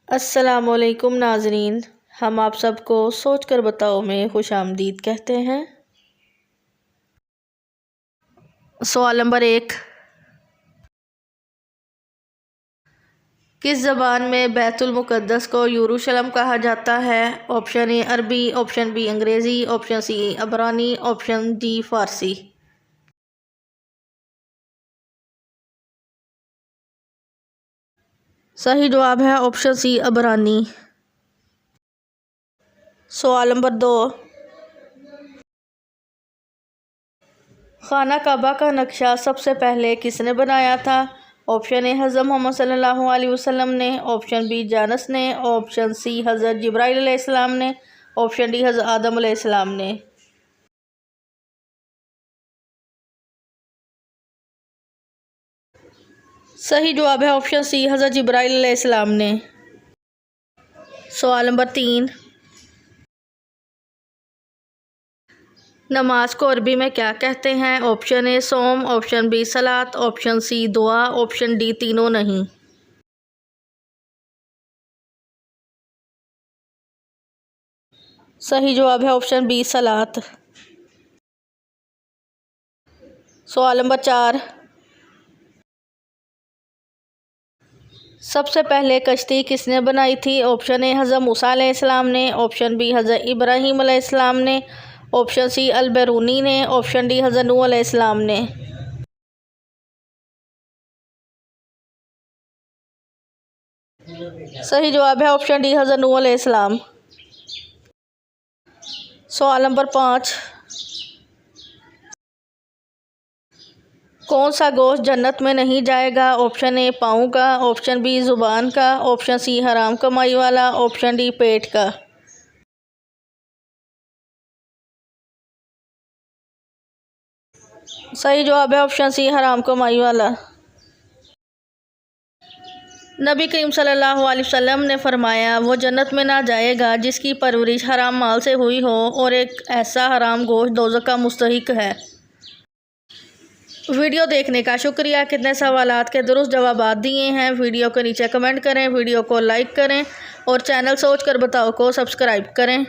अस्सलामुअलैकुम नाज़रीन, हम आप सबको सोच कर बताओ में खुशामदीद कहते हैं। सवाल नंबर 1, किस ज़बान में बैतुल मुक़द्दस को यरूशलेम कहा जाता है? ऑप्शन ए अरबी, ऑप्शन बी अंग्रेज़ी, ऑप्शन सी अबरानी, ऑप्शन डी फ़ारसी। सही जवाब है ऑप्शन सी अबरानी। सवाल नंबर 2, खाना काबा का नक्शा सबसे पहले किसने बनाया था? ऑप्शन ए हज़रत मोहम्मद सल्लल्लाहु अलैहि वसल्लम ने, ऑप्शन बी जानस ने, ऑप्शन सी हज़रत जिब्राइल अलैहिस्सलाम ने, ऑप्शन डी हज़रत आदम अलैहिस्सलाम ने। सही जवाब है ऑप्शन सी हज़रत जिब्राइल अलैहिस्सलाम ने। सवाल नंबर 3, नमाज को अरबी में क्या कहते हैं? ऑप्शन ए सोम, ऑप्शन बी सलात, ऑप्शन सी दुआ, ऑप्शन डी तीनों नहीं। सही जवाब है ऑप्शन बी सलात। सवाल नंबर 4, सबसे पहले कश्ती किसने बनाई थी? ऑप्शन ए हज़रत मूसा अलैहिस्सलाम ने, ऑप्शन बी हज़रत इब्राहीम अलैहिस्सलाम ने, ऑप्शन सी अल बैरूनी ने, ऑप्शन डी हज़रत नूह अलैहिस्सलाम ने। सही जवाब है ऑप्शन डी हज़रत नूह अलैहिस्सलाम। सवाल नंबर 5, कौन सा गोश्त जन्नत में नहीं जाएगा? ऑप्शन ए पाँव का, ऑप्शन बी ज़ुबान का, ऑप्शन सी हराम कमाई वाला, ऑप्शन डी पेट का। सही जवाब है ऑप्शन सी हराम कमाई वाला। नबी करीम सल्लल्लाहु अलैहि वसल्लम ने फरमाया, वो जन्नत में ना जाएगा जिसकी परवरिश हराम माल से हुई हो और एक ऐसा हराम गोश्त दोज़ख का मुस्तहिक है। वीडियो देखने का शुक्रिया। कितने सवालात के दुरुस्त जवाबात दिए हैं। वीडियो के नीचे कमेंट करें, वीडियो को लाइक करें और चैनल सोच कर बताओ को सब्सक्राइब करें।